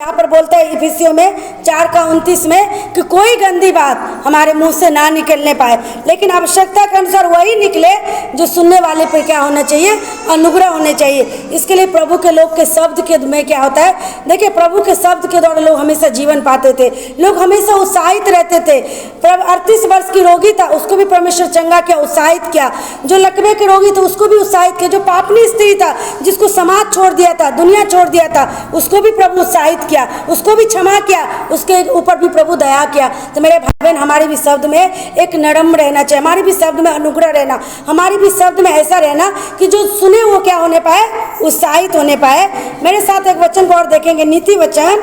यहाँ पर बोलता है इफिसियों में 4:29 में कि कोई गंदी बात हमारे मुंह से ना निकलने पाए, लेकिन आवश्यकता के अनुसार वही निकले जो सुनने वाले पे क्या होना चाहिए, अनुग्रह होने चाहिए। इसके लिए प्रभु के लोग के शब्द के में क्या होता है, देखिए प्रभु के शब्द के द्वारा लोग हमेशा जीवन पाते थे, लोग हमेशा उत्साहित रहते थे। 38 वर्ष की रोगी था, उसको भी परमेश्वर चंगा किया, उत्साहित किया। जो लकवे के रोगी थे उसको भी उत्साहित किया। जो पापनी स्त्री था, जिसको समाज छोड़ दिया था, दुनिया छोड़ दिया था, उसको भी प्रभु उत्साहित किया, उसको भी क्षमा किया, उसके ऊपर भी प्रभु दया किया। तो मेरे भाई बहन, हमारे भी शब्द में एक नरम रहना चाहिए, हमारे भी शब्द में अनुग्रह रहना, हमारे भी शब्द में ऐसा रहना कि जो सुने वो क्या होने पाए, उत्साहित होने पाए। मेरे साथ एक वचन को और देखेंगे, नीति वचन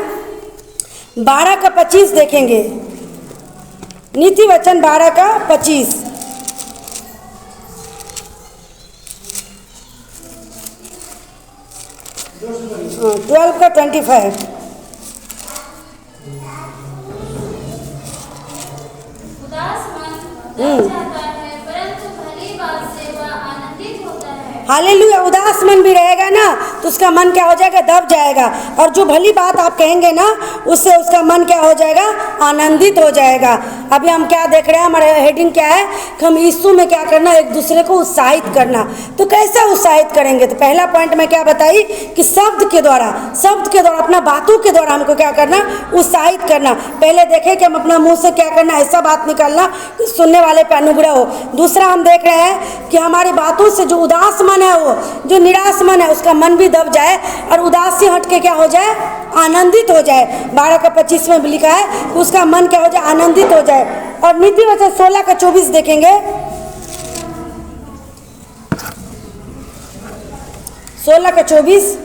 12:25 देखेंगे। नीति वचन 12:25। 12:25। हालेलुया। उदास मन भी रहेगा ना तो उसका मन क्या हो जाएगा, दब जाएगा। और जो भली बात आप कहेंगे ना, उससे उसका मन क्या हो जाएगा, आनंदित हो जाएगा। अभी हम क्या देख रहे हैं, हमारा हेडिंग क्या है कि हम यीशु में क्या करना, एक दूसरे को उत्साहित करना। तो कैसे उत्साहित करेंगे, तो पहला पॉइंट में क्या बताई कि शब्द के द्वारा, अपना बातों के द्वारा हमको क्या करना, उत्साहित करना। पहले देखें कि हम अपना मुंह से क्या करना, ऐसा बात निकालना कि सुनने वाले पे अनुग्रह हो। दूसरा हम देख रहे हैं कि हमारी बातों से जो उदास मन है, वो जो निराश मन है, उसका मन भी दब जाए और उदासी हट के क्या हो जाए, आनंदित हो जाए। 12:25 में भी लिखा है कि उसका मन क्या हो जाए, आनंदित हो जाए। और नीति वचन 16:24 देखेंगे। 16:24।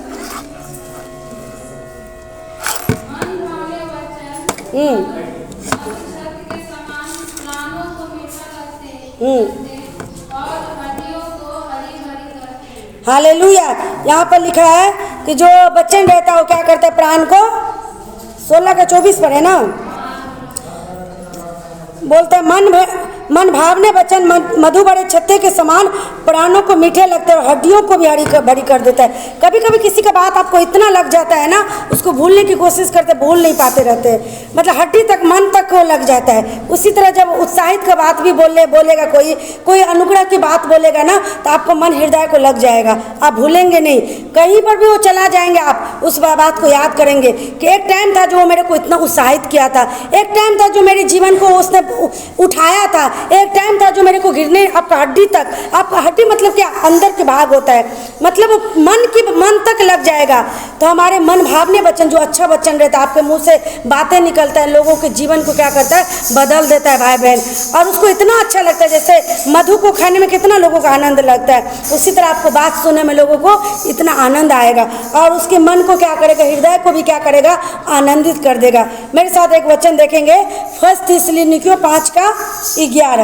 हालेलुया। यहाँ पर लिखा है कि जो वचन रहता है वो क्या करता है, प्राण को, 16:24 पर है ना, बोलते हैं मन भावने वचन मधु भरे छत्ते के समान प्राणों को मीठे लगते हैं और हड्डियों को भी भरी कर देता है। कभी कभी किसी का बात आपको इतना लग जाता है ना, उसको भूलने की कोशिश करते, भूल नहीं पाते रहते, मतलब हड्डी तक, मन तक को लग जाता है। उसी तरह जब उत्साहित का बात भी बोलेगा कोई अनुग्रह की बात बोलेगा ना, तो आपको मन हृदय को लग जाएगा, आप भूलेंगे नहीं। कहीं पर भी वो चला जाएंगे, आप उस बात को याद करेंगे कि एक टाइम था जो वो मेरे को इतना उत्साहित किया था, एक टाइम था जो मेरे जीवन को उसने उठाया था, एक टाइम था जो मेरे को गिरने, आपका हड्डी तक, आपका हड्डी मतलब क्या, अंदर के भाग होता है, मतलब मन तक लग जाएगा। तो हमारे मन भावने वचन, जो अच्छा वचन रहता है, आपके मुंह से बातें निकलता है, लोगों के जीवन को क्या करता है, बदल देता है भाई बहन। और उसको इतना अच्छा लगता है, जैसे मधु को खाने में कितना लोगों का आनंद लगता है, उसी तरह आपको बात सुनने में लोगों को इतना आनंद आएगा और उसके मन को क्या करेगा, हृदय को भी क्या करेगा, आनंदित कर देगा। मेरे साथ एक वचन देखेंगे, 1 थिस्सलुनीकियों 5:11।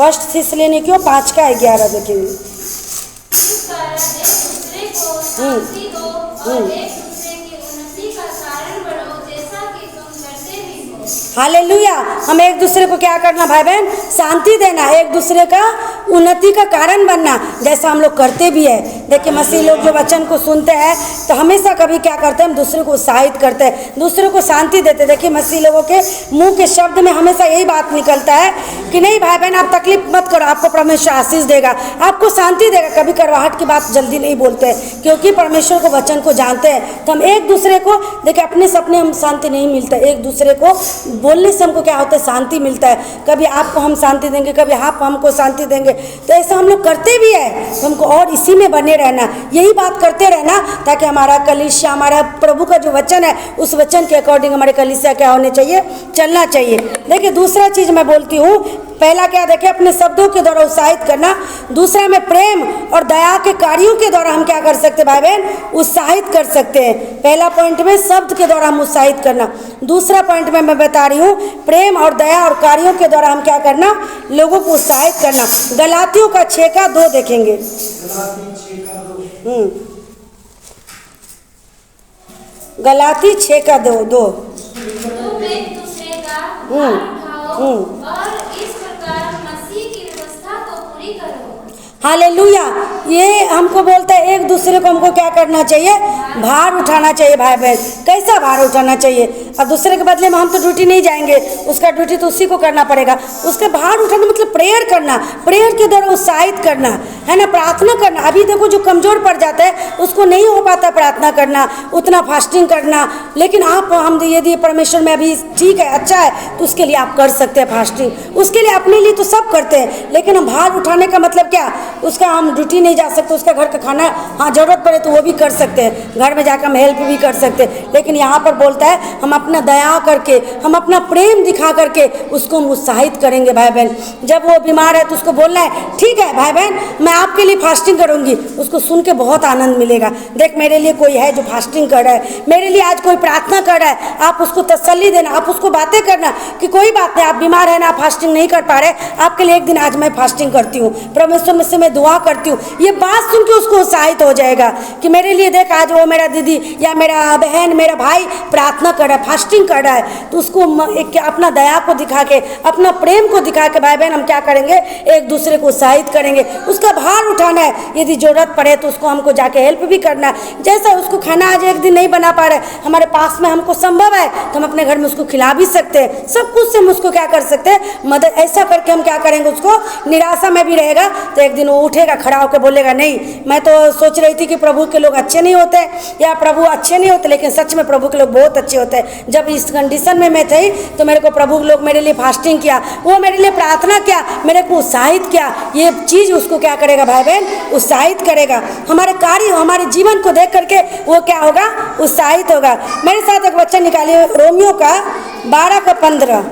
1 थिस्सलुनीकियों 5:11 देखेंगे। हालेलुया। हम एक दूसरे को क्या करना भाई बहन, शांति देना, एक दूसरे का उन्नति का कारण बनना, जैसा हम लोग करते भी है। देखिए मसीह लोग जो वचन को सुनते हैं तो हमेशा कभी क्या करते हैं, हम दूसरे को उत्साहित करते हैं, दूसरे को शांति देते। देखिए मसीह लोगों के मुंह के शब्द में हमेशा यही बात निकलता है कि नहीं भाई बहन, आप तकलीफ मत करो, आपको परमेश्वर आशीष देगा, आपको शांति देगा। कभी करवाहट की बात जल्दी नहीं बोलते हैं, क्योंकि परमेश्वर को वचन को जानते हैं। तो हम एक दूसरे को देखिए, अपने से अपने हम शांति नहीं मिलता, एक दूसरे को बोलने से हमको क्या होता है, शांति मिलता है। कभी आपको हम शांति देंगे, कभी आप हमको शांति देंगे, तो ऐसा हम लोग करते भी है। तो हमको और इसी में बने रहना, यही बात करते रहना, ताकि हमारा कलीसिया, हमारा प्रभु का जो वचन है, उस वचन के अकॉर्डिंग हमारे कलीसिया क्या होने चाहिए, चलना चाहिए। देखिए दूसरा चीज़ मैं बोलती हूँ, पहला क्या देखे, अपने शब्दों के द्वारा उत्साहित करना। दूसरा में प्रेम और दया के कार्यों के द्वारा हम क्या कर सकते भाई बहन, उत्साहित कर सकते हैं। पहला पॉइंट में शब्द के द्वारा हम उत्साहित करना, दूसरा पॉइंट में मैं बता रही हूँ प्रेम और दया और कार्यों के द्वारा हम क्या करना, लोगों को उत्साहित करना। गलातियों का 6:2 देखेंगे। गलाती 6:2। और इस प्रकार मसीह की व्यवस्था को पूरी करो। हालेलुया। ये हमको बोलते हैं एक दूसरे को हमको क्या करना चाहिए, भार उठाना चाहिए भाई बहन। कैसा भार उठाना चाहिए? और दूसरे के बदले में हम तो ड्यूटी नहीं जाएंगे, उसका ड्यूटी तो उसी को करना पड़ेगा। उसके भार उठाना मतलब प्रेयर करना, प्रेयर के द्वारा उत्साहित करना है ना, प्रार्थना करना। अभी देखो जो कमज़ोर पड़ जाता है उसको नहीं हो पाता प्रार्थना करना, उतना फास्टिंग करना, लेकिन आप हम यदि परमेश्वर में अभी ठीक है, अच्छा है, तो उसके लिए आप कर सकते हैं फास्टिंग। उसके लिए अपने लिए तो सब करते हैं, लेकिन हम भार उठाने का मतलब क्या, उसका हम ड्यूटी नहीं जा सकते, उसका घर का खाना हाँ ज़रूरत पड़े तो वो भी कर सकते हैं, घर में जाकर हम हेल्प भी कर सकते हैं। लेकिन यहाँ पर बोलता है हम अपना दया करके, हम अपना प्रेम दिखा करके उसको हम उत्साहित करेंगे भाई बहन। जब वो बीमार है तो उसको बोलना है ठीक है भाई बहन मैं आपके लिए फास्टिंग करूँगी, उसको सुन के बहुत आनंद मिलेगा। देख मेरे लिए कोई है जो फास्टिंग कर रहा है, मेरे लिए आज कोई प्रार्थना कर रहा है, आप उसको तसल्ली देना, आप उसको बातें करना कि कोई बात नहीं, आप बीमार है ना, आप फास्टिंग नहीं कर पा रहे, आपके लिए एक दिन आज मैं फास्टिंग करती हूँ, परमेश्वर में से मैं दुआ करती हूँ। ये बात सुन के उसको उत्साहित हो जाएगा कि मेरे लिए देख आज वो मेरा दीदी या मेरा बहन मेरा भाई प्रार्थना कर रहा है, फास्टिंग कर रहा है। तो उसको एक अपना दया को दिखा के, अपना प्रेम को दिखा के भाई बहन हम क्या करेंगे, एक दूसरे को उत्साहित करेंगे। उसका भार उठाना है, यदि ज़रूरत पड़े तो उसको हमको जाके हेल्प भी करना है। जैसा उसको खाना आज एक दिन नहीं बना पा रहे, हमारे पास में हमको संभव है तो हम अपने घर में उसको खिला भी सकते हैं, सब कुछ से हम उसको क्या कर सकते हैं, मदद। ऐसा करके हम क्या करेंगे, उसको निराशा में भी रहेगा तो एक दिन वो उठेगा, खड़ा होकर बोलेगा नहीं मैं तो सोच रही थी कि प्रभु के लोग अच्छे नहीं होते या प्रभु अच्छे नहीं होते, लेकिन सच में प्रभु के लोग बहुत अच्छे होते हैं। जब इस कंडीशन में मैं थी तो मेरे को प्रभु के लोग मेरे लिए फास्टिंग किया, वो मेरे लिए प्रार्थना किया, मेरे को उत्साहित किया। ये चीज़ उसको क्या करेगा भाई बहन, उत्साहित करेगा। हमारे कार्य हमारे जीवन को देख करके वो क्या होगा, उत्साहित होगा। मेरे साथ एक बच्चा निकालिए रोमियो का 12 का 15,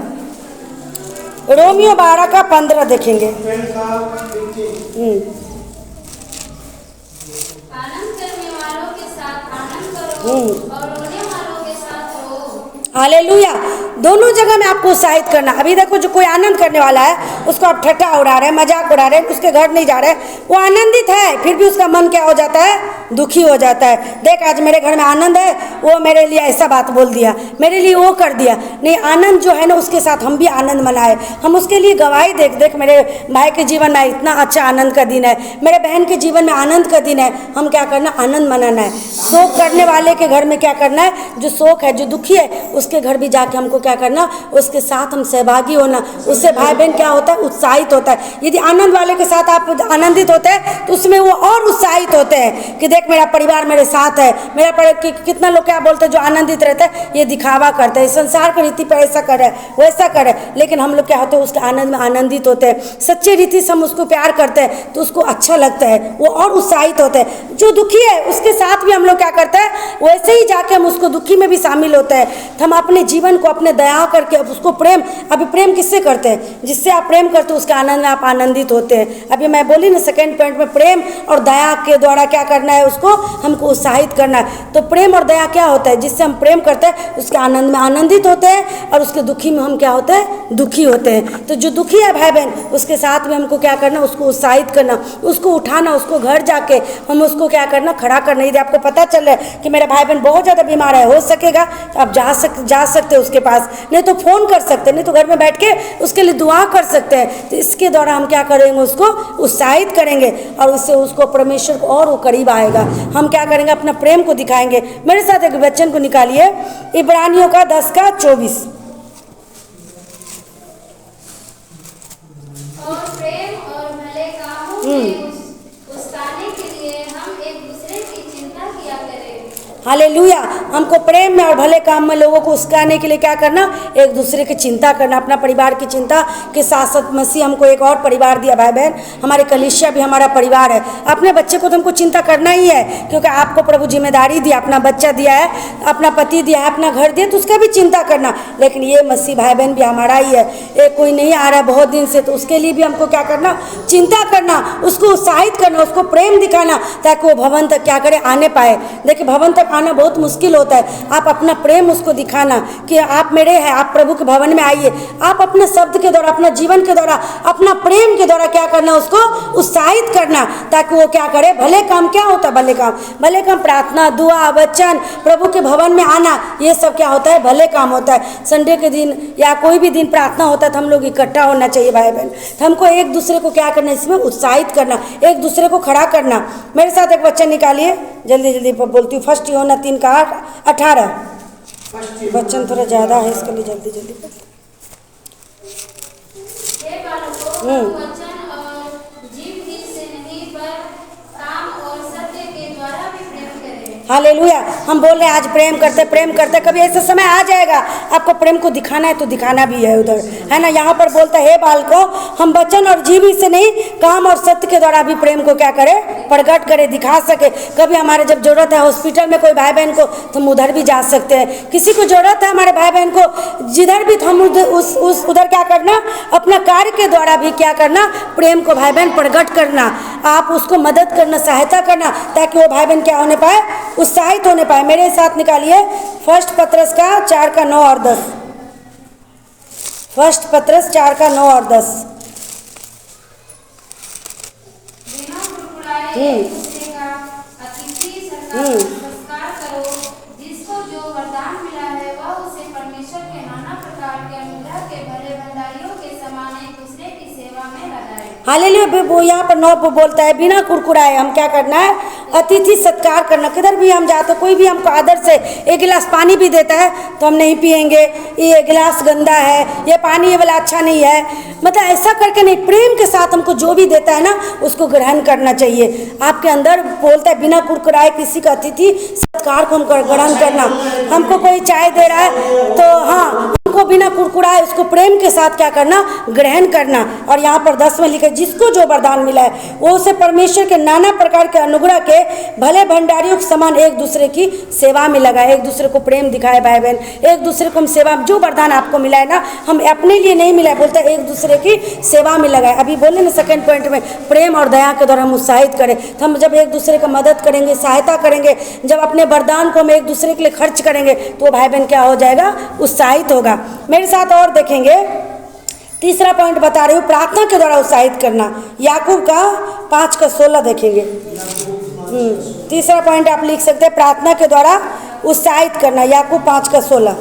रोमियो 12 का 15 देखेंगे। आनंद करने वालों के साथ आनंद करो और रोने वालों के साथ रो। हालेलुया। दोनों जगह में आपको उत्साहित करना। अभी देखो जो कोई आनंद करने वाला है उसको आप ठट्टा उड़ा रहे हैं, मजाक उड़ा रहे हैं, उसके घर नहीं जा रहे, वो आनंदित है, फिर भी उसका मन क्या हो जाता है, दुखी हो जाता है। देख आज मेरे घर में आनंद है, वो मेरे लिए ऐसा बात बोल दिया, मेरे लिए वो कर दिया। नहीं, आनंद जो है ना उसके साथ हम भी आनंद मनाए, हम उसके लिए गवाही देख मेरे भाई के जीवन में इतना अच्छा आनंद का दिन है, मेरे बहन के जीवन में आनंद का दिन है, हम क्या करना, आनंद मनाना है। शोक करने वाले के घर में क्या करना है, जो शोक है, जो दुखी है, उसके घर भी जाके हमको क्या करना, उसके साथ हम सहभागी होना। उससे भाई बहन क्या होता है, उत्साहित होता है। यदि आनंद वाले के साथ आप आनंदित होते हैं तो उसमें वो और उत्साहित होते हैं कि देख मेरा परिवार मेरे साथ है। मेरा कितना लोग क्या बोलते हैं जो आनंदित रहते हैं, ये दिखावा करते हैं, संसार की रीति पर ऐसा करे वैसा करे, लेकिन हम लोग क्या होते हैं, उसके आनंद में आनंदित होते हैं। सच्चे रीति से हम उसको प्यार करते हैं तो उसको अच्छा लगता है, वो और उत्साहित होते हैं। जो दुखी है उसके साथ भी हम लोग क्या करते हैं, वैसे ही जाके हम उसको दुखी में भी शामिल होते हैं। तो हम अपने जीवन को अपने दया करके उसको प्रेम, अभी प्रेम किससे करते हैं, जिससे आप प्रेम करते हो उसके आनंद में आप आनंदित होते हैं। अभी मैं बोली ना सेकंड पॉइंट में, प्रेम और दया के द्वारा क्या करना है, उसको हमको उत्साहित करना है। तो प्रेम और दया क्या होता है, जिससे हम प्रेम करते हैं उसके आनंद में आनंदित होते हैं और उसके दुखी में हम क्या होते हैं, दुखी होते हैं। तो जो दुखी है भाई बहन उसके साथ में हमको क्या करना, उसको उत्साहित करना, उसको उठाना, उसको घर जाके हम उसको क्या करना, खड़ा करना। यदि आपको पता चल रहा है कि मेरा भाई बहन बहुत ज़्यादा बीमार है, हो सकेगा तो आप जा सकते हो उसके पास, नहीं तो फ़ोन कर सकते, नहीं तो घर में बैठ के उसके लिए दुआ कर सकते हैं। तो इसके द्वारा हम क्या करेंगे, उसको उत्साहित करेंगे और उससे उसको परमेश्वर को और वो करीब आएगा। हम क्या करेंगे, अपना प्रेम को दिखाएंगे। मेरे साथ एक वचन को निकालिए, इब्रानियों का 10 का 24। और प्रेम और भले कामों में उस्ताने के लिए हम एक दूसरे की चिंता किया करें। हालेलुया। हमको प्रेम में और भले काम में लोगों को उस्काने के लिए क्या करना, एक दूसरे की चिंता करना, अपना परिवार की चिंता के साथ साथ मसीह हमको एक और परिवार दिया भाई बहन, हमारे कलीसिया भी हमारा परिवार है। अपने बच्चे को तो हमको चिंता करना ही है, क्योंकि आपको प्रभु जिम्मेदारी दिया, अपना बच्चा दिया है, अपना पति दिया है, अपना घर दिया, तो उसका भी चिंता करना। लेकिन ये मसीह भाई बहन भी हमारा ही है, एक कोई नहीं आ रहा है बहुत दिन से, तो उसके लिए भी हमको क्या करना, चिंता करना, उसको उत्साहित करना, उसको प्रेम दिखाना, ताकि वो भवन तक क्या करे, आने पाए। देखिए भवन तक पाना बहुत मुश्किल होता है। आप अपना प्रेम उसको दिखाना कि आप मेरे हैं, आप प्रभु के भवन में आइए। आप अपने शब्द के द्वारा, अपना जीवन के द्वारा, अपना प्रेम के द्वारा क्या करना, उसको उत्साहित करना, ताकि वो क्या करे, भले काम। क्या होता है भले काम? भले काम प्रार्थना, दुआ, वचन, प्रभु के भवन में आना, ये सब क्या होता है, भले काम होता है। संडे के दिन या कोई भी दिन प्रार्थना होता है तो हम लोग इकट्ठा होना चाहिए भाई बहन। तो हमको एक दूसरे को क्या करना, इसमें उत्साहित करना, एक दूसरे को खड़ा करना। मेरे साथ एक वचन निकालिए, जल्दी जल्दी बोलती हूँ। 1 यूहन्ना 3:18। वचन थोड़ा ज़्यादा है, इसके लिए जल्दी जल्दी बोलती हे बालकों, वचन और जीव ही से नहीं पर काम और सत्य के द्वारा भी प्रेम करें। हालेलुया। हम बोल रहे हैं आज प्रेम करते, कभी ऐसा समय आ जाएगा आपको प्रेम को दिखाना है तो दिखाना भी है उधर, है ना। यहाँ पर बोलता है, हे बालकों, हम वचन और जीवी से नहीं, काम और सत्य के द्वारा भी प्रेम को क्या करें, प्रकट करें, दिखा सके। कभी हमारे जब जरूरत है हॉस्पिटल में कोई भाई बहन को, तो हम उधर भी जा सकते हैं। किसी को जरूरत है हमारे भाई बहन को जिधर भी, तो हम उधर क्या करना, अपना कार्य के द्वारा भी क्या करना, प्रेम को भाई बहन प्रकट करना। आप उसको मदद करना, सहायता करना, ताकि वो भाई बहन क्या होने पाए, उत्साहित होने पाए। मेरे साथ निकालिए 1 पतरस 4:9 और 10। 1 पतरस 4:9 और 10। बिना कुड़कुड़ाए एक दूसरे का अतिथि सत्कार करो। जिसको जो वरदान मिला है वह उसे परमेश्वर के नाना प्रकार के अनुग्रह के भले भंडारियों के समान एक दूसरे की सेवा में लगाए। हालेलुया। वो यहाँ पर 9 पे बोलता है, बिना कुरकुराए हम क्या करना है, अतिथि सत्कार करना। किधर भी हम जाते, कोई भी हमको आदर से एक गिलास पानी भी देता है तो हम नहीं पिएंगे, ये गिलास गंदा है, ये पानी ये वाला अच्छा नहीं है, मतलब ऐसा करके नहीं, प्रेम के साथ हमको जो भी देता है ना, उसको ग्रहण करना चाहिए। आपके अंदर बोलता है, बिना कुरकुराए किसी का अतिथि सत्कार को हमको ग्रहण करना। हमको कोई चाय दे रहा है तो हाँ, हमको बिना कुरकुराए उसको प्रेम के साथ क्या करना, ग्रहण करना। और यहाँ पर 10 में लिखा है, जिसको जो वरदान मिला है वो उसे परमेश्वर के नाना प्रकार के अनुग्रह के भले भंडारियों के समान एक दूसरे की सेवा में लगाए। एक दूसरे को प्रेम दिखाए भाई बहन, एक दूसरे को हम सेवा, जो वरदान आपको मिला है ना, हम अपने लिए नहीं मिला है, बोलते हैं एक दूसरे की सेवा में लगाए। अभी बोले ना सेकंड पॉइंट में, प्रेम और दया के द्वारा हम उत्साहित करें। तो हम जब एक दूसरे का मदद करेंगे, सहायता करेंगे, जब अपने वरदान को हम एक दूसरे के लिए खर्च करेंगे, तो भाई बहन क्या हो जाएगा, उत्साहित होगा। मेरे साथ और देखेंगे, तीसरा पॉइंट बता रही हूँ, प्रार्थना के द्वारा उत्साहित करना। याकूब का 5:16 देखेंगे। तीसरा पॉइंट आप लिख सकते हैं, प्रार्थना के द्वारा उत्साहित करना। याकूब 5:16।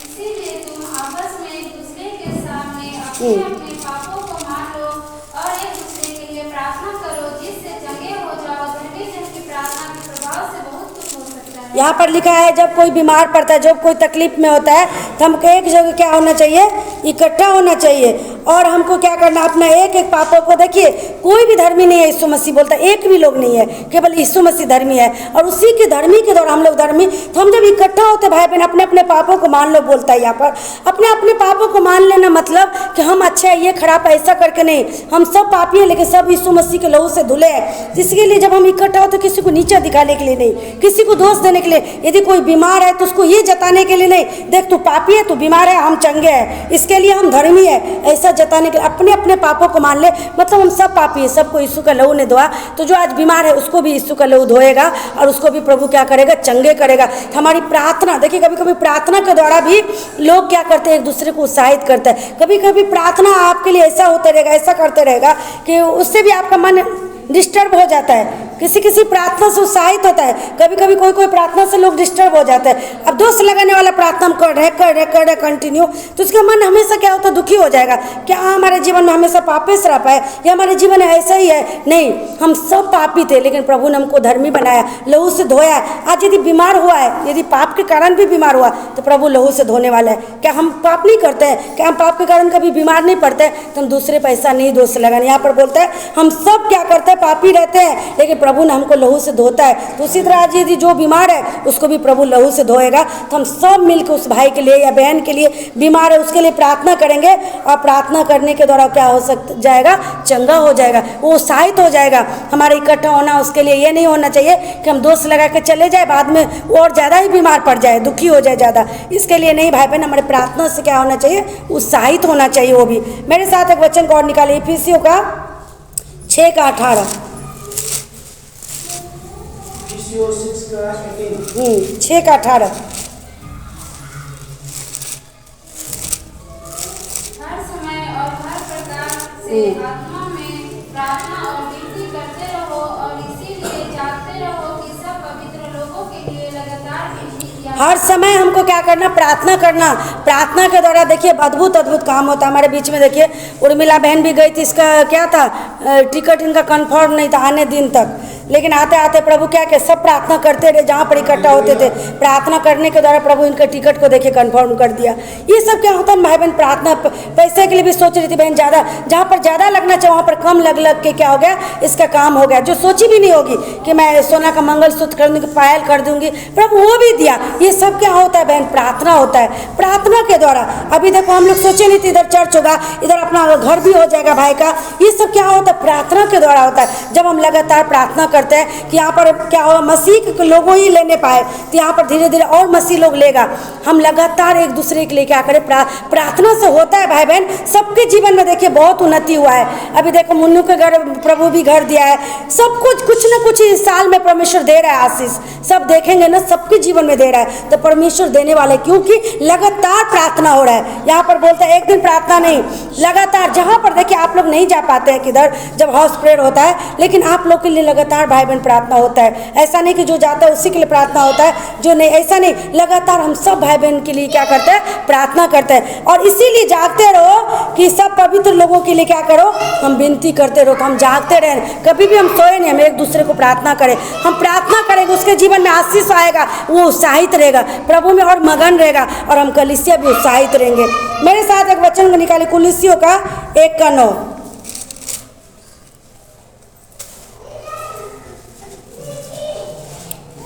इसीलिए तुम आपस में एक दूसरे के सामने अपने अपने पापों को मान लो और एक दूसरे के लिए प्रार्थना करो, जिससे चंगे हो जाओ। धर्मी जन की प्रार्थना के प्रभाव से बहुत कुछ हो सकता है। यहाँ पर लिखा है, जब कोई बीमार पड़ता है, जब कोई तकलीफ में होता है, तो हमको एक जगह क्या होना चाहिए, इकट्ठा होना चाहिए। और हमको क्या करना, अपना एक एक पापों को, देखिए कोई भी धर्मी नहीं है, यीशु मसीह बोलता है, एक भी लोग नहीं है, केवल यीशु मसीह धर्मी है। और उसी के धर्मी के द्वारा हम लोग धर्मी, तो हम जब इकट्ठा होते भाई बहन, अपने अपने पापों को मान लो, बोलता है यहाँ पर। अपने अपने पापों को मान लेना मतलब कि हम अच्छा है, ये खराब है, ऐसा करके नहीं। हम सब पापी हैं, लेकिन सब यीशु मसीह के लहू से धुले हैं। जिसके लिए जब हम इकट्ठा होते, किसी को नीचा दिखाने के लिए नहीं, किसी को दोष देने के लिए। यदि कोई बीमार है तो उसको ये जताने के लिए नहीं, देख तू पापी है, तू बीमार है, हम चंगे हैं, इसके लिए हम धर्मी है, ऐसा जताने के लिए। अपने अपने पापों को मान ले, मतलब हम सब पापी है, सबको यीशु का लहू ने धोआ। तो जो आज बीमार है उसको भी यीशु का लहू धोएगा और उसको भी प्रभु क्या करेगा, चंगे करेगा। तो हमारी प्रार्थना, देखिए कभी कभी प्रार्थना के द्वारा भी लोग क्या करते हैं, एक दूसरे को उत्साहित करते हैं। कभी कभी प्रार्थना आपके लिए ऐसा होता रहेगा, ऐसा करते रहेगा कि उससे भी आपका मन डिस्टर्ब हो जाता है। किसी किसी प्रार्थना से उत्साहित होता है, कभी कभी कोई कोई प्रार्थना से लोग डिस्टर्ब हो जाते हैं। अब दोष लगाने वाला प्रार्थना हम कर रहे कंटिन्यू, तो उसका मन हमेशा क्या होता है, दुखी हो जाएगा। क्या हमारे जीवन में हमेशा पापी श्राप है, या हमारे जीवन में ऐसा ही है? नहीं, हम सब पापी थे, लेकिन प्रभु ने हमको धर्मी बनाया, लहू से धोया है। आज यदि बीमार हुआ है, यदि पाप के कारण भी बीमार हुआ, तो प्रभु लहू से धोने वाला है। क्या हम पाप नहीं करते हैं? क्या हम पाप के कारण कभी बीमार नहीं पड़ते? तो हम दूसरे पर ऐसा नहीं दोष लगाने। यहाँ पर बोलता है, हम सब क्या करते हैं, पापी रहते हैं, लेकिन प्रभु ने हमको लहू से धोता है। तो उसी तरह आज यदि जो बीमार है उसको भी प्रभु लहू से धोएगा। तो हम सब मिलकर उस भाई के लिए या बहन के लिए, बीमार है उसके लिए प्रार्थना करेंगे, और प्रार्थना करने के द्वारा क्या हो जाएगा, चंगा हो जाएगा, वो उत्साहित हो जाएगा। हमारा इकट्ठा होना उसके लिए ये नहीं होना चाहिए कि हम दोष लगा के चले जाए, बाद में वो और ज़्यादा ही बीमार पड़ जाए, दुखी हो जाए ज़्यादा। इसके लिए नहीं भाई बहन, हमारे प्रार्थना से क्या होना चाहिए, उत्साहित होना चाहिए। वो भी मेरे साथ एक वचन को और निकालिए, इफिसियों का 6:18। Ephesians 6:18. 6:18। हर समय और हर प्रकार से आत्मा में प्रार्थना और विनती करते रहो और इसीलिए जागते रहो कि सब पवित्र लोगों के लिए लगातार विनती किया हर समय हमको क्या करना, प्रार्थना करना। प्रार्थना के द्वारा देखिए अद्भुत अद्भुत काम होता है। हमारे बीच में देखिए उर्मिला बहन भी गई थी, इसका क्या था, टिकट इनका कंफर्म नहीं था आने दिन तक, लेकिन आते आते प्रभु क्या कि सब प्रार्थना करते रहे, जहाँ पर इकट्ठा होते थे प्रार्थना करने के द्वारा प्रभु इनके टिकट को देखिए कंफर्म कर दिया। ये सब क्या होता है भाई बहन, प्रार्थना। पैसे के लिए भी सोच रही थी बहन, ज़्यादा जहाँ पर ज़्यादा लगना चाहिए वहाँ पर कम लग लग के क्या हो गया, इसका काम हो गया। जो सोची भी नहीं होगी कि मैं सोना का मंगलसूत्र कर दूँगी, पायल कर दूँगी, प्रभु वो भी दिया। ये सब क्या होता है बहन, प्रार्थना होता है। प्रार्थना के द्वारा अभी देखो हम लोग सोचे नहीं थे इधर चर्च होगा, इधर अपना घर भी हो जाएगा भाई का। ये सब क्या होता है, प्रार्थना के द्वारा होता है। जब हम लगातार प्रार्थना करते हैं कि यहाँ पर क्या होगा, मसीह के लोगों ही लेने पाए, तो यहाँ पर धीरे धीरे और मसीह लोग लेगा। हम लगातार एक दूसरे के लिए क्या करें, प्रार्थना से होता है भाई बहन। सबके जीवन में देखिए बहुत उन्नति हुआ है। अभी देखो मुन्नू के घर प्रभु भी घर दिया है। सब कुछ न कुछ इस साल में परमेश्वर दे रहा है आशीष। सब देखेंगे ना, सबके जीवन में दे रहा है। तो परमेश्वर देने वाले, क्योंकि लगातार प्रार्थना हो रहा है। यहाँ पर बोलता है एक दिन प्रार्थना नहीं, लगातार। जहाँ पर देखिए आप लोग नहीं जा पाते हैं किधर, जब हाउस प्रेयर होता है, लेकिन आप लोग के लिए लगातार भाई बहन प्रार्थना होता है। ऐसा नहीं कि जो जाता है उसी के लिए प्रार्थना होता है, जो नहीं, ऐसा नहीं। लगातार हम सब भाई बहन के लिए क्या करते हैं, प्रार्थना करते हैं। और इसीलिए जागते रहो कि सब पवित्र लोगों के लिए क्या करो, हम विनती करते रहो। तो हम जागते रहें, कभी भी हम सोए नहीं, हम एक दूसरे को प्रार्थना करें। हम प्रार्थना करेंगे, उसके जीवन में आशीष आएगा, वो उत्साहित रहेगा, प्रभु में और मगन रहेगा, और हम कलीसिया भी उत्साहित रहेंगे। मेरे साथ एक वचन निकाले, कुलिसियों का 1:9।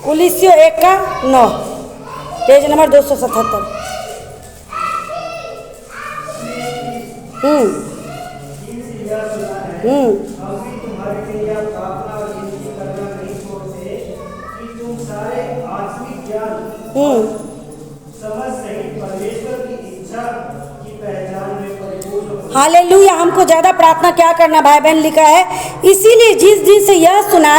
कुलिसियों 1:9, पेज नंबर 277। अभी तुम्हारे लिए यह प्रार्थना और विनती करना नहीं छोड़ते कि तुम सारे आत्मिक ज्ञान समझ सहित परमेश्वर की इच्छा की पहचान में परिपूर्ण हो। हालेलुया। हमको ज़्यादा प्रार्थना क्या करना भाई बहन लिखा है, इसीलिए जिस दिन से यह सुना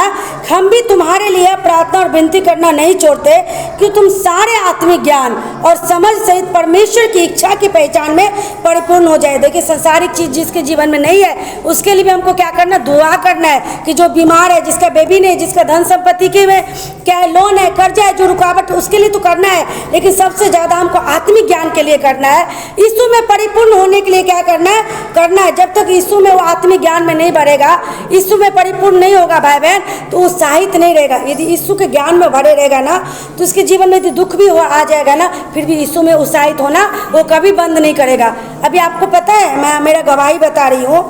हम भी तुम्हारे लिए प्रार्थना और विनती करना नहीं छोड़ते कि तुम सारे आत्मिक ज्ञान और समझ सहित परमेश्वर की इच्छा की पहचान में परिपूर्ण हो जाए। देखिए संसारिक चीज़ जिसके जीवन में नहीं है, उसके लिए भी हमको क्या करना, दुआ करना है। कि जो बीमार है, जिसका बेबी नहीं, जिसका धन संपत्ति के में क्या है, लोन है, कर्जा है, जो रुकावट, उसके लिए तो करना है। लेकिन सबसे ज़्यादा हमको आत्मिक ज्ञान के लिए करना है। यीशु में परिपूर्ण होने के लिए क्या करना है, जब तक यीशु में वो आत्मिक ज्ञान में नहीं बढ़ेगा, यीशु में परिपूर्ण नहीं होगा भाई बहन, तो उत्साहित नहीं रहेगा। यदि यीशु के ज्ञान में भरे रहेगा ना, तो उसके जीवन में यदि दुख भी आ जाएगा ना, फिर भी यीशु में उत्साहित होना वो कभी बंद नहीं करेगा। अभी आपको पता है, मैं मेरा गवाही बता रही हूँ।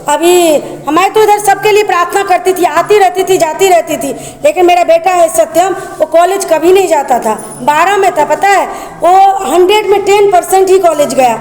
अभी मैं तो इधर सबके लिए प्रार्थना करती थी, आती रहती थी, जाती रहती थी, लेकिन मेरा बेटा है सत्यम, वो कॉलेज कभी नहीं जाता था। 12 में था, पता है, वो 100 में 10% ही कॉलेज गया।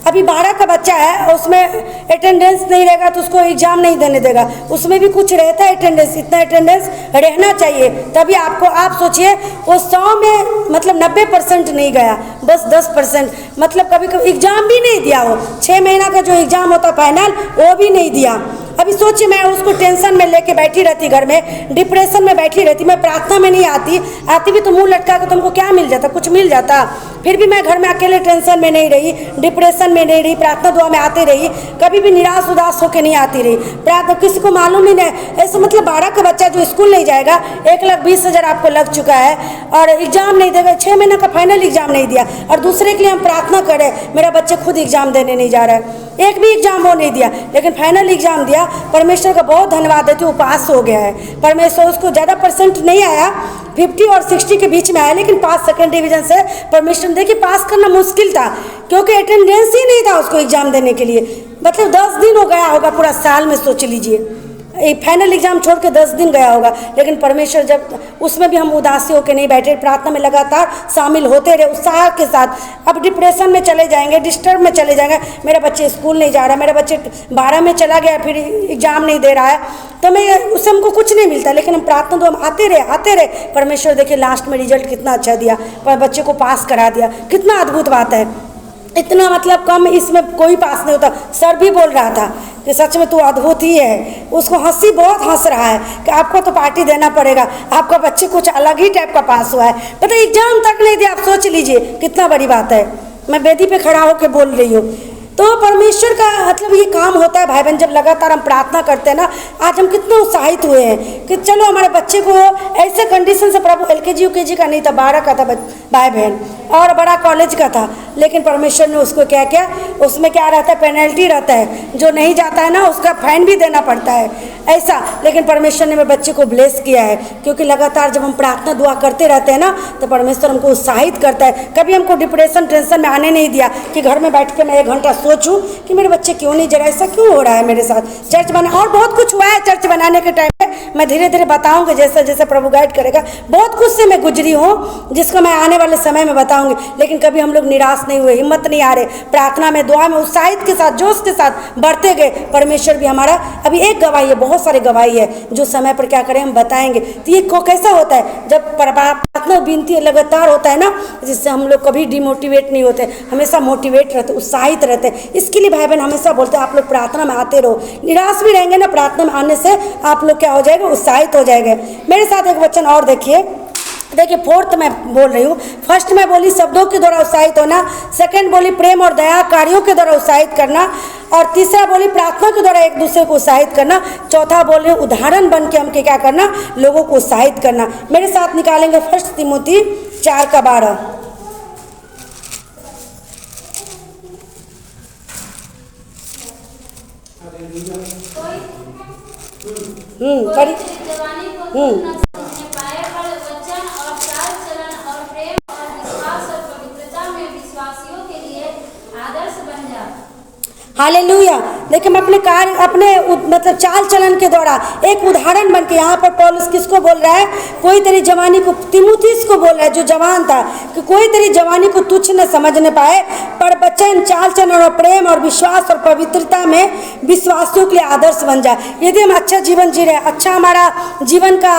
अभी 12 का बच्चा है, उसमें अटेंडेंस नहीं रहेगा तो उसको एग्ज़ाम नहीं देने देगा। उसमें भी कुछ रहता है अटेंडेंस, इतना अटेंडेंस रहना चाहिए, तभी आपको, आप सोचिए वो 100 में मतलब 90% नहीं गया, बस 10%, मतलब कभी कभी एग्ज़ाम भी नहीं दिया। वो 6 महीना का जो एग्ज़ाम होता फाइनल, वो भी नहीं दिया। अभी सोचिए, मैं उसको टेंशन में लेके बैठी रहती, घर में डिप्रेशन में बैठी रहती। मैं प्रार्थना में नहीं आती भी तो मुंह लटका के तुमको क्या मिल जाता, कुछ मिल जाता। फिर भी मैं घर में अकेले टेंशन में नहीं रही, डिप्रेशन में नहीं रही, प्रार्थना दुआ में आती रही, कभी भी निराश उदास होकर नहीं आती रही। प्रार्थना किसी को मालूम ही नहीं। ऐसे मतलब 12 का बच्चा जो स्कूल नहीं जाएगा, 1,20,000 आपको लग चुका है, और एग्ज़ाम नहीं देगा, 6 महीने का फाइनल एग्ज़ाम नहीं दिया, और दूसरे के लिए हम प्रार्थना करें। मेरा बच्चा खुद एग्ज़ाम देने नहीं जा रहा है, एक भी एग्ज़ाम वो नहीं दिया, लेकिन फाइनल एग्ज़ाम दिया। परमेश्वर का बहुत धन्यवाद देती हूँ, वो पास हो गया है। परमेश्वर, उसको ज़्यादा परसेंट नहीं आया, 50 और 60 के बीच में आया, लेकिन पास, सेकंड डिवीज़न से। परमेश्वर देखिए, पास करना मुश्किल था क्योंकि अटेंडेंस ही नहीं था उसको एग्ज़ाम देने के लिए। मतलब 10 दिन हो गया होगा पूरा साल में, सोच लीजिए। फाइनल एग्ज़ाम छोड़ के 10 दिन गया होगा, लेकिन परमेश्वर, जब उसमें भी हम उदासी होकर नहीं बैठे, प्रार्थना में लगातार शामिल होते रहे उत्साह के साथ। अब डिप्रेशन में चले जाएंगे, डिस्टर्ब में चले जाएंगे, मेरा बच्चे स्कूल नहीं जा रहा, मेरा बच्चे 12 में चला गया, फिर एग्ज़ाम नहीं दे रहा है, तो मैं उससे हमको कुछ नहीं मिलता। लेकिन हम प्रार्थना तो हम आते रहे। परमेश्वर देखिए लास्ट में रिजल्ट कितना अच्छा दिया, पर बच्चे को पास करा दिया। कितना अद्भुत बात है। इतना मतलब कम इसमें कोई पास नहीं होता। सर भी बोल रहा था कि सच में तू अद्भुत ही है। उसको हंसी बहुत हंस रहा है कि आपको तो पार्टी देना पड़ेगा, आपका बच्चे कुछ अलग ही टाइप का पास हुआ है। पता एग्जाम तक नहीं दिया, आप सोच लीजिए कितना बड़ी बात है। मैं वेदी पे खड़ा होकर बोल रही हूँ। तो परमेश्वर का मतलब ये काम होता है भाई बहन, जब लगातार हम प्रार्थना करते हैं ना। आज हम कितने उत्साहित हुए हैं कि चलो हमारे बच्चे को ऐसे कंडीशन से, प्रभु LKG UKG का नहीं था, 12 का था भाई बहन, और बड़ा कॉलेज का था, लेकिन परमेश्वर ने उसको क्या किया, उसमें क्या रहता है, पेनल्टी रहता है, जो नहीं जाता है ना उसका फाइन भी देना पड़ता है ऐसा। लेकिन परमेश्वर ने मेरे बच्चे को ब्लेस किया है, क्योंकि लगातार जब हम प्रार्थना दुआ करते रहते हैं ना तो परमेश्वर हमको उत्साहित करता है। कभी हमको डिप्रेशन टेंशन में आने नहीं दिया कि घर में बैठ के मैं 1 घंटा सोचूं कि मेरे बच्चे क्यों नहीं, जरा ऐसा क्यों हो रहा है मेरे साथ। चर्च बना, और बहुत कुछ हुआ है चर्च बनाने के टाइम पे, मैं धीरे धीरे बताऊंगी जैसे जैसे प्रभु गाइड करेगा। बहुत कुछ से मैं गुजरी हूँ जिसको मैं आने वाले समय में बताऊंगी। लेकिन कभी हम लोग निराश नहीं हुए, हिम्मत नहीं आ रहे, प्रार्थना में दुआ में उत्साहित के साथ जोश के साथ बढ़ते गए। परमेश्वर भी हमारा, अभी एक गवाही है, बहुत सारे गवाही है जो समय पर क्या करें हम बताएंगे। तो ये कैसा होता है जब प्रार्थना विनती लगातार होता है ना, जिससे हम लोग कभी डिमोटिवेट नहीं होते, हमेशा मोटिवेट रहते, उत्साहित रहते। इसके लिए भाई बहन हमेशा बोलते हैं आप लोग प्रार्थना में आते रहो। निराश भी रहेंगे ना, प्रार्थना में आने से आप लोग क्या हो जाएगा, उत्साहित हो जाएंगे। मेरे साथ एक वचन और देखिए 4th मैं बोल रही हूँ। फर्स्ट मैं बोली शब्दों के द्वारा उत्साहित होना, सेकंड बोली प्रेम और दया कार्यों के द्वारा उत्साहित करना, और तीसरा बोली प्रार्थना के द्वारा एक दूसरे को उत्साहित करना, चौथा बोले उदाहरण बन के हमके क्या करना, लोगों को उत्साहित करना। मेरे साथ निकालेंगे 1 तिमोथी 4:12। कोई जवानी को तुम न समझने पाए, पर वचन और चाल चलन और प्रेम और विश्वास और पवित्रता में विश्वासियों के लिए आदर्श बन जा। हालेलुया। देखिए मैं अपने कार्य, अपने मतलब चाल चलन के द्वारा एक उदाहरण बन के, यहाँ पर पौलुस किसको बोल रहा है, कोई तेरी जवानी को, तीमुथियुस को बोल रहा है जो जवान था, कि कोई तेरी जवानी को तुच्छ न समझने पाए, पर वचन चाल चलन और प्रेम और विश्वास और पवित्रता में विश्वासियों के लिए आदर्श बन जाए। यदि हम अच्छा जीवन जी रहे हैं, अच्छा हमारा जीवन का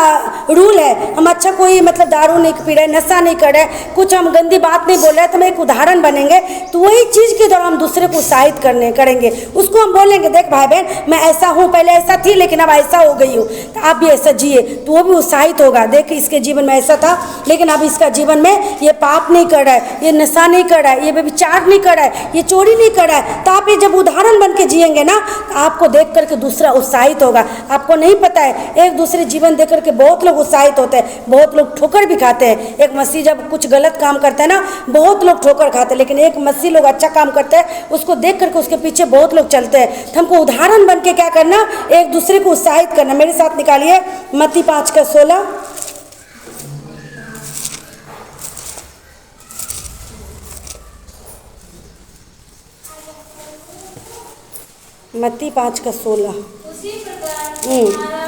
रूल है, हम अच्छा कोई मतलब दारू नहीं पी रहे, नशा नहीं कर रहे, कुछ हम गंदी बात नहीं बोल रहे, तो हम एक उदाहरण बनेंगे। तो वही चीज़ के द्वारा हम दूसरे को उत्साहित करेंगे, उसको हम बोलेंगे देख भाई बहन मैं ऐसा हूँ, पहले ऐसा थी लेकिन अब ऐसा हो गई हूँ, तो आप भी ऐसा जिए, तो वो भी उत्साहित होगा। देख इसके जीवन में ऐसा था लेकिन अब इसका जीवन में ये पाप नहीं कर रहा है, ये नशा नहीं कर रहा है, ये व्यभिचार नहीं कर रहा है, ये चोरी नहीं कर रहा है। तो आप ये जब उदाहरण बन के जिएंगे ना, तो आपको देख करके दूसरा उत्साहित होगा। आपको नहीं पता है, एक दूसरे जीवन देख करके बहुत लोग उत्साहित होते हैं, बहुत लोग ठोकर भी खाते हैं। एक मसीह जब कुछ गलत काम करते हैं ना, बहुत लोग ठोकर खाते हैं, लेकिन एक मसीह लोग अच्छा काम करते हैं, उसको देख करके उसके पीछे बहुत लोग चलते हैं। तो हमको उदाहरण बन के क्या करना, एक दूसरे को उत्साहित करना। मेरे साथ निकालिए मत्ती 5:16। मत्ती 5:16। उसी प्रकार तुम्हारा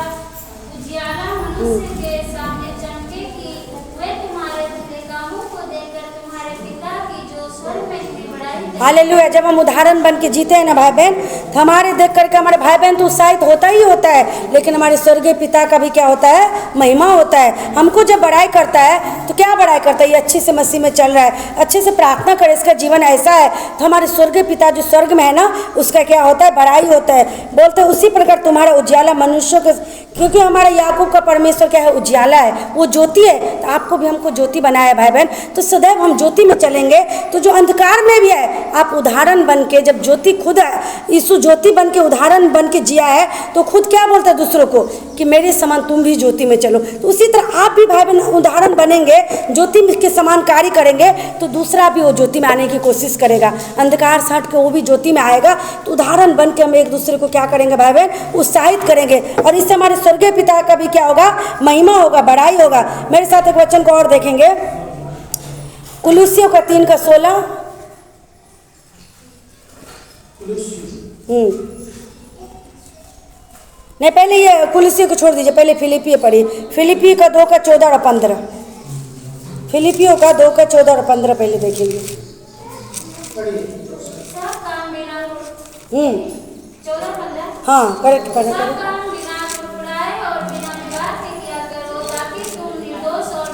उजियाला मनुष्य के सामने चमके कि वे तुम्हारे बुरे कामों को देखकर तुम्हारे पिता की जो स्वर्ग में है बड़ाई करें। हालेलुया। जब हम उदाहरण बन के जीते हैं ना भाई बहन, तो हमारे देख करके हमारे भाई बहन तो उत्साहित होता ही होता है, लेकिन हमारे स्वर्गीय पिता का भी क्या होता है, महिमा होता है। हमको जब बड़ाई करता है तो क्या बड़ाई करता है, ये अच्छे से मसीह में चल रहा है, अच्छे से प्रार्थना करे, इसका जीवन ऐसा है, तो हमारे स्वर्गीय पिता जो स्वर्ग में है ना, उसका क्या होता है, बड़ाई होता है। बोलते उसी प्रकार तुम्हारा उजियाला मनुष्यों के, क्योंकि हमारा याकूब का परमेश्वर क्या है, उजियाला है, वो ज्योति है। तो आपको भी हमको ज्योति बनाया है भाई बहन, तो सदैव हम ज्योति में चलेंगे। तो जो अंधकार में भी है, आप उदाहरण बन के, जब ज्योति खुद है, यीशु ज्योति बन के उदाहरण बन के जिया है, तो खुद क्या बोलता है दूसरों को कि मेरे समान तुम भी ज्योति में चलो। तो उसी तरह आप भी भाई बहन उदाहरण बनेंगे, ज्योति के समान कार्य करेंगे, तो दूसरा भी वो ज्योति में आने की कोशिश करेगा, अंधकार से हट के वो भी ज्योति में आएगा। तो उदाहरण बन के हम एक दूसरे को क्या करेंगे भाई बहन, उत्साहित करेंगे, और इससे हमारे स्वर्गीय पिता का भी क्या होगा, महिमा होगा, बड़ाई होगा। मेरे साथ एक वचन को और देखेंगे, कुलुस्सियों का 3:16। नहीं पहले ये कुलुस्सियों को छोड़ दीजिए, पहले फिलिपियो पढ़िए, फिलिपियो का 2:14 और 15। फिलिपियो का 2:14 और 15 पहले देखेंगे। सब काम बिना 14-15 हाँ करेक्ट करेक्ट सब करेक्ट। काम बिना कुड़कुड़ाए और बिना विवाद के किया करो, ताकि तुम निर्दोष और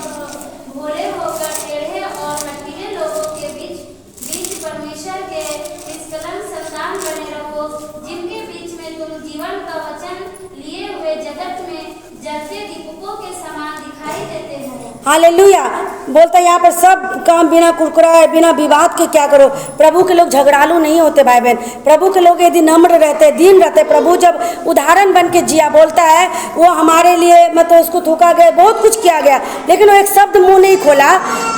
भोले होकर टेढ़े और लचीले लोगों के बीच परमेश्वर के निष्कलंक संतान बने रहो, जिनके बीच में जलते दीपकों के समान दिखाई देते हो। हालेलुया। बोलता है यहाँ पर सब काम बिना कुरकुराए बिना विवाद के क्या करो। प्रभु के लोग झगड़ालू नहीं होते भाई बहन। प्रभु के लोग यदि नम्र रहते दीन रहते, प्रभु जब उदाहरण बन के जिया, बोलता है वो हमारे लिए मतलब उसको थूका गया, बहुत कुछ किया गया, लेकिन वो एक शब्द मुंह नहीं खोला,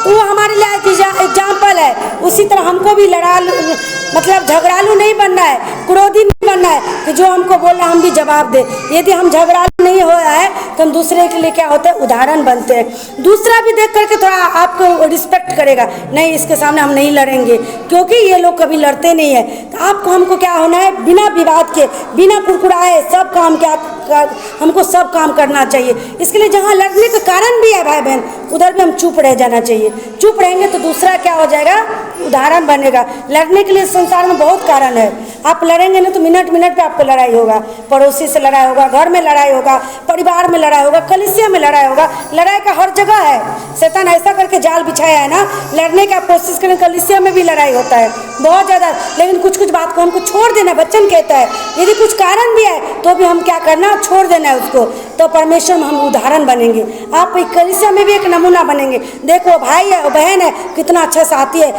तो वो हमारे लिए एग्जाम्पल है। उसी तरह हमको भी मतलब झगड़ालू नहीं बनना है, क्रोधी नहीं बनना है कि जो हमको बोल रहा हम भी जवाब दे। यदि हम झगड़ालू नहीं हो रहा है तो हम दूसरे के लिए क्या होते हैं, उदाहरण बनते हैं। दूसरा भी देख करके थोड़ा आपको रिस्पेक्ट करेगा, नहीं इसके सामने हम नहीं लड़ेंगे, क्योंकि ये लोग कभी लड़ते नहीं है। तो आपको हमको क्या होना है, बिना विवाद के बिना कुरकुराए सब काम हमको सब काम करना चाहिए। इसके लिए जहाँ लड़ने का कारण भी है भाई बहन, उधर भी हम चुप रह जाना चाहिए। चुप रहेंगे तो दूसरा क्या हो जाएगा, उदाहरण बनेगा। लड़ने के लिए संसार में बहुत कारण है। आप लड़ेंगे ना तो मिनट मिनट पे आपको लड़ाई होगा, पड़ोसी से लड़ाई होगा, घर में लड़ाई होगा, परिवार में लड़ाई होगा, कलीसिया में लड़ाई होगा। लड़ाई का हर जगह है। शैतान ऐसा करके जाल बिछाया है ना, लड़ने की आप कोशिश करें, कलीसिया में भी लड़ाई होता है बहुत ज़्यादा। लेकिन कुछ कुछ बात को हमको छोड़ देना, वचन कहता है यदि कुछ कारण भी है तो भी हम क्या करना, छोड़ देना है उसको, तो परमेश्वर में हम उदाहरण बनेंगे। आप कलीसिया में भी एक नमूना बनेंगे। देखो भाई है बहन है कितना अच्छा साथी है,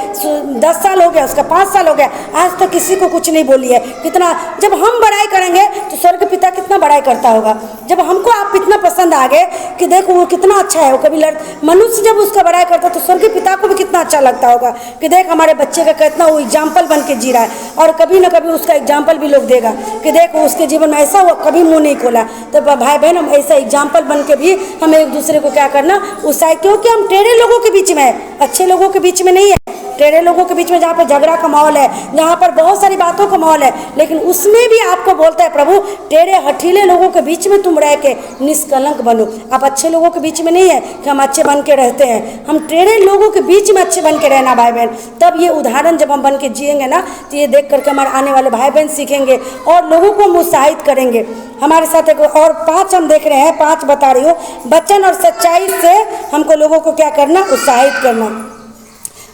10 साल हो गया उसका, 5 साल हो गया, आज तक किसी को कुछ नहीं बोली है। कितना जब हम बड़ाई करेंगे तो स्वर्ग पिता कितना बड़ाई करता होगा। जब हमको आप इतना पसंद आ गए कि देखो वो कितना अच्छा है, वो कभी मनुष्य जब उसका बड़ाई करता तो स्वर्ग पिता को भी कितना अच्छा लगता होगा कि देख हमारे बच्चे का कितना वो एग्जाम्पल बन के जी रहा है। और कभी ना कभी उसका एग्जाम्पल भी लोग देगा कि देखो उसके जीवन में ऐसा हुआ, कभी मुँह नहीं खोला। तो भाई बहन हम ऐसा एग्जाम्पल बन के भी हम एक दूसरे को क्या करना, उत्साहित, क्योंकि हम टेढ़े लोगों के बीच में है, अच्छे लोगों के बीच में नहीं है। टेढ़े लोगों के बीच में जहाँ पर झगड़ा का माहौल है, जहाँ पर बहुत सारी बातों का माहौल है, लेकिन उसमें भी आपको बोलता है प्रभु टेढ़े हठीले लोगों के बीच में तुम रह के निष्कलंक बनो। आप अच्छे लोगों के बीच में नहीं है कि हम अच्छे बन के रहते हैं, हम टेढ़े लोगों के बीच में अच्छे बन के रहना भाई बहन। तब ये उदाहरण जब हम बन के जिएंगे ना, तो ये देख करके हमारे आने वाले भाई बहन सीखेंगे और लोगों को हम उत्साहित करेंगे। हमारे साथ एक और 5 हम देख रहे हैं, 5 बता रही हूँ। वचन और सच्चाई से हमको लोगों को क्या करना, उत्साहित करना।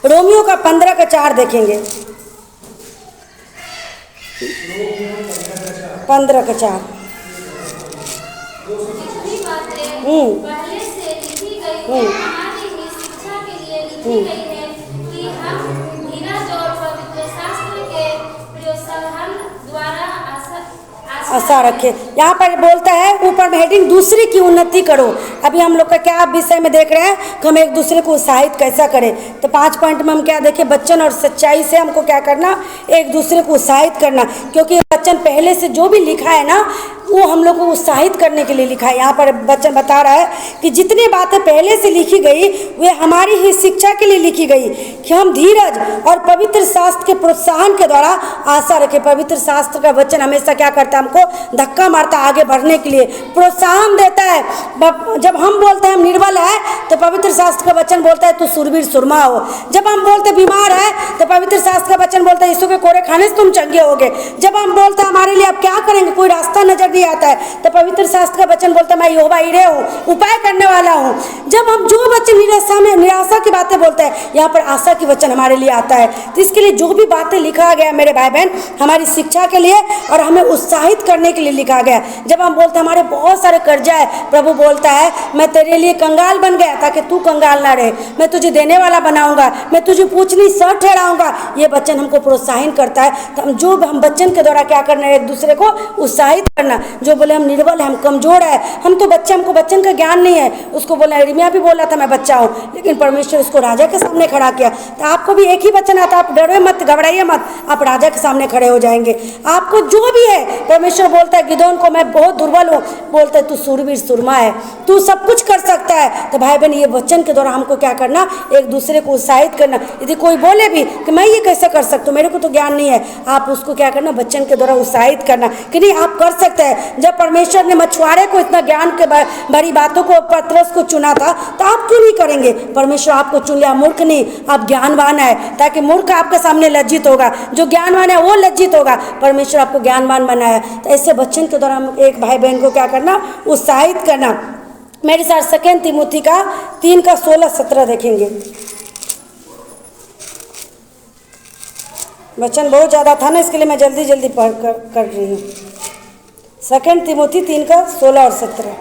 रोमियो का 15:4 देखेंगे, 15:4। जितनी बातें पहले से लिखी गई हैं, हमारी ही शिक्षा के लिए लिखी गई है कि हम धीरज और पवित्र शास्त्र के प्रोत्साहन द्वारा आशा रखे। यहाँ पर बोलता है ऊपर में हेडिंग दूसरे की उन्नति करो। अभी हम लोग का क्या विषय में देख रहे हैं कि हम एक दूसरे को उत्साहित कैसा करें। तो 5 पॉइंट में हम क्या देखें, वचन और सच्चाई से हमको क्या करना, एक दूसरे को उत्साहित करना। क्योंकि वचन पहले से जो भी लिखा है ना, वो हम लोग को उत्साहित करने के लिए लिखा है। यहाँ पर वचन बता रहा है कि जितनी बातें पहले से लिखी गई वे हमारी ही शिक्षा के लिए लिखी गई कि हम धीरज और पवित्र शास्त्र के प्रोत्साहन के द्वारा आशा रखें। पवित्र शास्त्र का वचन हमेशा क्या करता है, हमको धक्का मारता है आगे बढ़ने के लिए, प्रोत्साहन देता है। जब हम बोलते हैं हम निर्बल है तो पवित्र शास्त्र का वचन बोलता है तू सुरवीर सुरमा हो। जब हम बोलते बीमार है तो पवित्र शास्त्र का वचन बोलता है यीशु के कोरे खाने से तुम चंगे होगे। जब हम बोलते हैं हमारे लिए अब क्या करेंगे, कोई रास्ता नजर नहीं आता है, तो पवित्र शास्त्र का वचन बोलता है मैं यहोवा यिरे हूँ, उपाय करने वाला हूँ। जब हम जो वचन निराशा की बातें बोलते हैं, यहाँ पर आशा की वचन हमारे लिए आता है। तो इसके लिए जो भी बातें लिखा गया मेरे भाई बहन, हमारी शिक्षा के लिए और हमें उत्साहित करने के लिए लिखा गया। जब हम बोलते हैं हमारे बहुत सारे कर्जा है, प्रभु बोलता है मैं तेरे लिए कंगाल बन गया ताकि तू कंगाल ना रहे, मैं तुझे देने वाला बनाऊंगा, मैं तुझे पूछनी सर ठहराऊंगा। ये वचन हमको प्रोत्साहन करता है। तो हम वचन के द्वारा क्या करना है, एक दूसरे को उत्साहित करना। जो बोले हम निर्बल है, हम कमजोर है, हम तो बच्चे, हमको वचन का ज्ञान नहीं है, उसको बोला यिर्मयाह भी बोला था मैं बच्चा हूँ, लेकिन परमेश्वर उसको राजा के सामने खड़ा किया। तो आपको भी एक ही वचन आता, आप डरे मत, घबराइए मत, आप राजा के सामने खड़े हो जाएंगे। आपको जो भी है, परमेश्वर बोलता है गिदोन को मैं बहुत दुर्बल हूँ, बोलता है तू सूरवीर सुरमा है, तू सब कुछ कर सकता है। तो भाई बहन ये वचन के द्वारा हमको क्या करना, एक दूसरे को उत्साहित करना। यदि कोई बोले भी कि मैं ये कैसे कर सकता हूँ, मेरे को तो ज्ञान नहीं है, आप उसको क्या करना, वचन के द्वारा उत्साहित करना कि नहीं आप कर सकते हैं। जब परमेश्वर ने मछुआरे को इतना ज्ञान के बड़ी बातों को, पतरस को चुना था, तो आप क्यों नहीं करेंगे। परमेश्वर आपको चुन लिया, मूर्ख नहीं, आप ज्ञानवान है, ताकि मूर्ख आपके सामने लज्जित होगा, जो ज्ञानवान है वो लज्जित होगा। परमेश्वर आपको ज्ञानवान बनाया। तो ऐसे वचन के द्वारा हम एक भाई बहन को क्या करना, उत्साहित करना। मेरे साथ 2 तीमुथी का 3:16-17 देखेंगे। वचन बहुत ज़्यादा था ना, इसके लिए मैं जल्दी जल्दी पढ़ कर रही हूँ। 2 तीमुथी 3:16 और 17।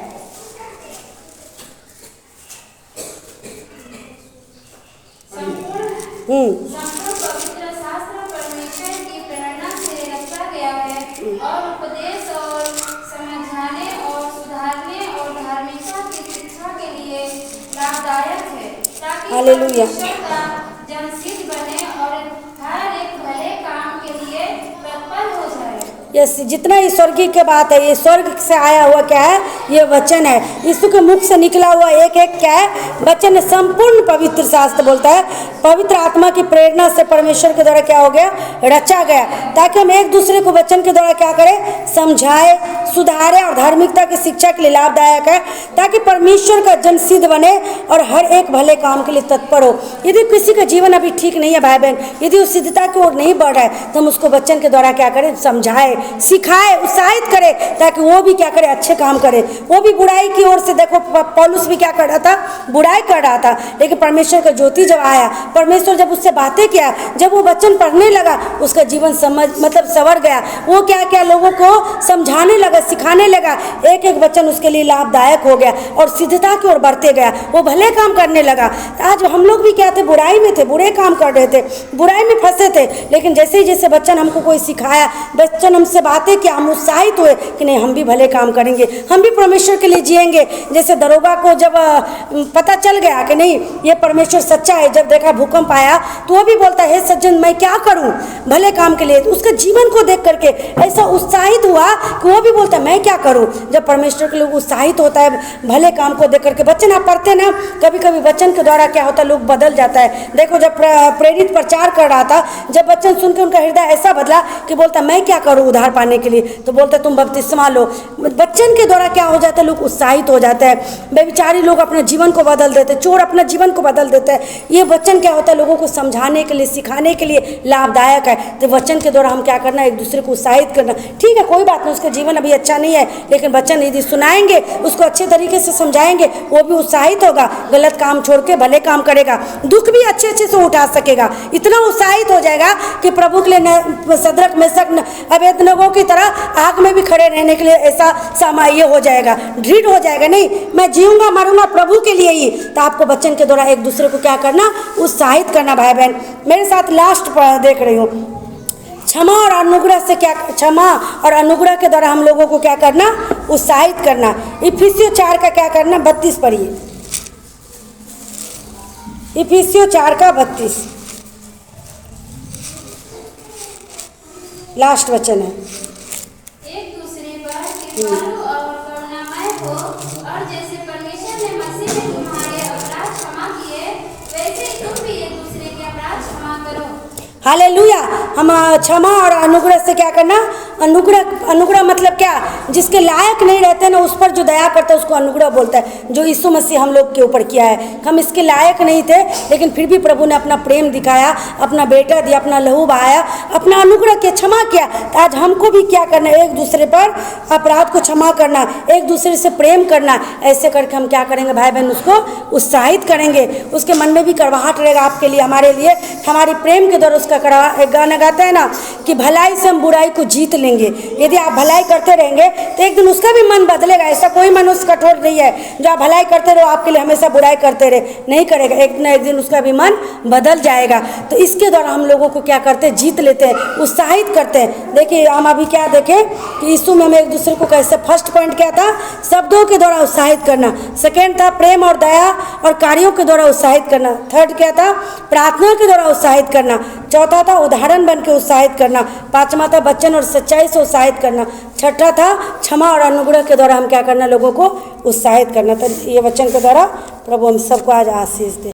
संपूर्ण पवित्र शास्त्र परमेश्वर की प्रेरणा से रचा गया है और उपदेश और समझाने और सुधारने और धार्मिकता की शिक्षा के लिए लाभदायक है, ताकि हालेलुया। परमेश्वर का जन सिद्ध बने और हर एक भले काम के लिए तत्पर हो जाए। ये जितना ही स्वर्गीय के बात है, ये स्वर्ग से आया हुआ क्या है, ये वचन है। यीशु के मुख से निकला हुआ एक एक क्या है, वचन है। संपूर्ण पवित्र शास्त्र बोलता है पवित्र आत्मा की प्रेरणा से परमेश्वर के द्वारा क्या हो गया, रचा गया, ताकि हम एक दूसरे को वचन के द्वारा क्या करें, समझाए, सुधारे और धार्मिकता की शिक्षा के लिए लाभदायक है, ताकि परमेश्वर का जन सिद्ध बने और हर एक भले काम के लिए तत्पर हो। यदि किसी का जीवन अभी ठीक नहीं है भाई बहन, यदि वो सिद्धता की ओर नहीं बढ़ रहा है, तो हम उसको वचन के द्वारा क्या करें, समझाए, सिखाए, उत्साहित करे, ताकि वो भी क्या करे, अच्छे काम करे। वो भी बुराई की ओर से, देखो पौलुस भी क्या कर रहा था, बुराई कर रहा था, लेकिन परमेश्वर का ज्योति जब आया, परमेश्वर जब उससे बातें किया, जब वो वचन पढ़ने लगा, उसका जीवन मतलब संवर गया। वो क्या क्या लोगों को समझाने लगा, सिखाने लगा, एक एक वचन उसके लिए लाभदायक हो गया और सिद्धता की ओर बढ़ते गया, वो भले काम करने लगा। आज हम लोग भी क्या थे, बुराई में थे, बुरे काम कर रहे थे, बुराई में फंसे थे, लेकिन जैसे ही जैसे वचन हमको कोई सिखाया, वचन हमसे बातें किया, हम उत्साहित हुए कि नहीं, हम भी भले काम करेंगे, हम भी परमेश्वर के लिए जिएंगे। जैसे दरोगा को जब पता चल गया कि नहीं ये परमेश्वर सच्चा है, जब देखा भूकंप आया, तो वो भी बोलता है, हे सज्जन मैं क्या करूं भले काम के लिए। तो उसके जीवन को देख करके ऐसा उत्साहित हुआ कि वो भी बोलता है मैं क्या करूं। जब परमेश्वर के लोग उत्साहित होता है भले काम को देख करके, वचन आप पढ़ते ना, कभी कभी वचन के द्वारा क्या होता है, लोग बदल जाता है। देखो जब प्रेरित प्रचार कर रहा था, जब वचन सुन के उनका हृदय ऐसा बदला कि बोलता मैं क्या करूं उद्धार पाने के लिए, तो बोलते तुम बपतिस्मा लो। वचन के द्वारा क्या हो जाता है, लोग उत्साहित हो जाते हैं, बेविचारी लोग अपने जीवन को बदल देते, चोर अपना जीवन को बदल देते हैं। ये वचन क्या होता है, लोगों को समझाने के लिए, सिखाने के लिए लाभदायक है। तो वचन के द्वारा हम क्या करना, एक दूसरे को उत्साहित करना। ठीक है, कोई बात नहीं, उसका जीवन अभी अच्छा नहीं है, लेकिन वचन यदि सुनाएंगे, उसको अच्छे तरीके से समझाएंगे, वो भी उत्साहित होगा, गलत काम छोड़ के भले काम करेगा, दुख भी अच्छे अच्छे से उठा सकेगा, इतना उत्साहित हो जाएगा कि प्रभु के लिए सदरक मेशक अबेदनगो की तरह आग में भी खड़े रहने के लिए ऐसा समय हो जाएगा, दृढ़ हो जाएगा। नहीं, मैं जीऊंगा मरूंगा प्रभु के लिए ही। तो आपको वचन के द्वारा एक दूसरे को क्या करना, उत्साहित करना। भाई बहन मेरे साथ लास्ट देख रही हूँ, क्षमा और अनुग्रह से क्या, क्षमा और अनुग्रह के द्वारा हम लोगों को क्या करना, उत्साहित करना। इफिसियों 4 का क्या करना, 32 पढ़िए, इफिसियों 4 का 32 लास्ट वचन है। एक दूसरे पर कृपालु और करुणामय हो, और जैसे परमेश्वर ने मसीह में तुम्हारे अपराध क्षमा किए, वैसे तुम भी एक दूसरे के अपराध क्षमा करो। हालेलुया। हम क्षमा और अनुग्रह से क्या करना, अनुग्रह मतलब क्या, जिसके लायक नहीं रहते ना, उस पर जो दया करता है उसको अनुग्रह बोलता है, जो यीशु मसीह हम लोग के ऊपर किया है। हम इसके लायक नहीं थे, लेकिन फिर भी प्रभु ने अपना प्रेम दिखाया, अपना बेटा दिया, अपना लहू बहाया, अपना अनुग्रह किया, क्षमा किया। तो आज हमको भी क्या करना, एक दूसरे पर अपराध को क्षमा करना, एक दूसरे से प्रेम करना। ऐसे करके हम क्या करेंगे भाई बहन, उसको उत्साहित करेंगे, उसके मन में भी कड़वाहट रहेगा आपके लिए, हमारे लिए, हमारी प्रेम के द्वारा उसका एक गाना गाता है ना कि भलाई से हम बुराई को जीत लेंगे। यदि आप भलाई करते रहेंगे तो एक दिन उसका भी मन बदलेगा। ऐसा कोई मनुष्य कठोर नहीं है जो आप भलाई करते रहो आपके लिए हमेशा बुराई करते रहे, नहीं करेगा, एक न एक दिन उसका भी मन बदल जाएगा। तो इसके द्वारा हम लोगों को क्या करते हैं, जीत लेते हैं, उत्साहित करते हैं। देखिए हम अभी क्या देखें कि यीशु में हम एक दूसरे को कैसे, फर्स्ट पॉइंट क्या था, शब्दों के द्वारा उत्साहित करना। सेकेंड था प्रेम और दया और कार्यों के द्वारा उत्साहित करना। थर्ड क्या था, प्रार्थना के द्वारा उत्साहित करना। चौथा था उदाहरण बन के उत्साहित करना। पांचवा था वचन और सच्चाई से उत्साहित करना। छठा था क्षमा और अनुग्रह के द्वारा हम क्या करना, लोगों को उत्साहित करना। तो ये वचन के द्वारा प्रभु हम सबको आज आशीष दे।